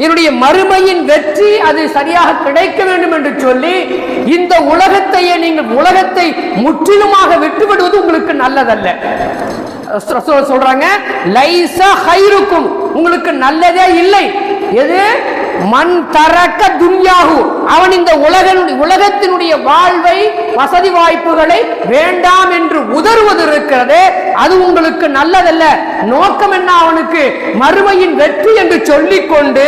என்னுடைய மறுமையின் வெற்றி அது சரியாக கிடைக்க வேண்டும் என்று சொல்லி இந்த உலகத்தையே நீங்கள் உலகத்தை முற்றிலுமாக விட்டுவிடுவது உங்களுக்கு நல்லதல்ல. சொல்றாங்க லைஸா ஹைருக்கும், உங்களுக்கு நல்லதே இல்லை. எது? மன் தரக்க துன்யாஹு, அவன் இந்த உலகத்தினுடைய வாழ்வை வசதி வாய்ப்புகளை வேண்டாம் என்று உதறுவது இருக்கிறது, அது உங்களுக்கு நல்லதல்ல. நோக்கம் என்ன? அவனுக்கு மறுமையின் வெற்றி என்று சொல்லிக்கொண்டு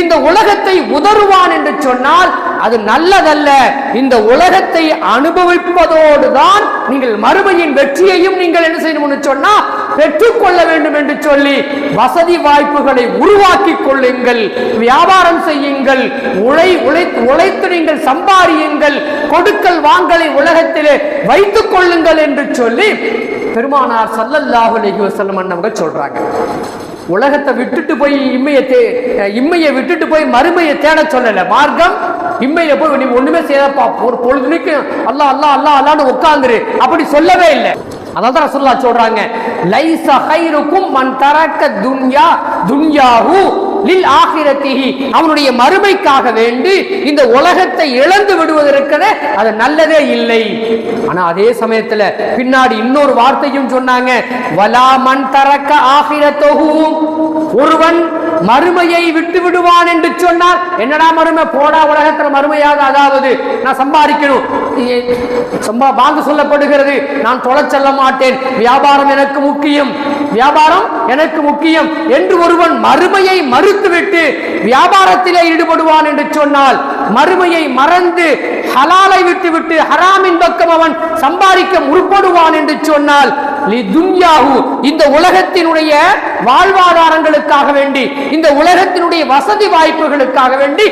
இந்த உலகத்தை உதறுவான் என்று சொன்னால் அது நல்லதல்ல. இந்த உலகத்தை அனுபவிப்பதோடு தான் நீங்கள் மறுமையின் வெற்றியையும் நீங்கள் என்ன செய்யணும்னு சொன்னா பெற்றுக்கொள்ள வேண்டும் என்று சொல்லி வசதி வாய்ப்புகளை உருவாக்கி கொள்ளுங்கள், வியாபாரம் செய்யுங்கள், உழைத்து நீங்கள் சம்பாதியுங்கள், கொடுக்கல் வாங்கலை உலகத்திலே வைத்துக் கொள்ளுங்கள் என்று சொல்லி பெருமானார் ஸல்லல்லாஹு அலைஹி வஸல்லம் அவங்க சொல்றாங்க. உலகத்தை விட்டுட்டு போய் இம்மையை விட்டுட்டு போய் மறுமையை தேட சொல்லல மார்க்கம். இம்மையில போய் நீ ஒண்ணுமே செய்யப்பா, ஒரு பொழுதுக்கு அல்லாஹ் அல்லாஹ் அல்லாஹ் அல்லாஹ்னு உட்கார்ந்துரு, அப்படி சொல்லவே இல்லை. அதான் ரசூலுல்லாஹ் சொல்றாங்க, லைஸா ஹைருக்கும் மன் தரக்க துன்யாஹு லில் ஆகிரத்திஹி, அவனுடைய மறுமைக்காக வேண்டி இந்த உலகத்தை இழந்து விடுவதற்கு அது நல்லதே இல்லை. ஆனா அதே சமயத்துல பின்னாடி இன்னொரு வார்த்தையும் சொன்னாங்க, வலா மன் தரக்க ஆகிரத்தஹு, ஒருவன் மறுமையை விட்டு விடுவான் என்று சொன்னார். என்னடா மறுமை? போடா உலகத்துல மறுமையாக, அதாவது நான் சம்பாதிக்கணும், வாங்க சொல்லப்படுகிறது, நான் தொலை செல்ல மாட்டேன், வியாபாரம் எனக்கு முக்கியம், வியாபாரம் எனக்கு முக்கியம் என்று ஒருவன் மறுமையை மறுத்துவிட்டு வியாபாரத்திலே ஈடுபடுவான் என்று சொன்னால், மறுமையை மறந்து ஹலாலை விட்டுவிட்டு ஹராமின் பக்கம் அவன் சம்பாதிக்க முற்படுவான் என்று சொன்னால், இந்த உலகத்தினுடைய வாழ்வாதாரங்களுக்காக வேண்டி, இந்த உலகத்தினுடைய வசதி வாய்ப்புகளுக்காக வேண்டி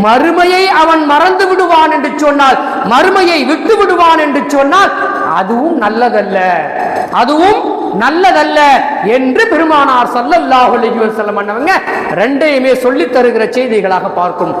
மறுமையை அவன் மறந்து விடுவான் என்று சொன்னால், மறுமையை விட்டு விடுவான் என்று சொன்னால் அதுவும் நல்லதல்ல, அதுவும் நல்லதல்ல என்று பெருமானார் ஸல்லல்லாஹு அலைஹி வஸல்லம் அவங்க ரெண்டையுமே சொல்லி தருகிற செய்திகளாக பார்க்கும்.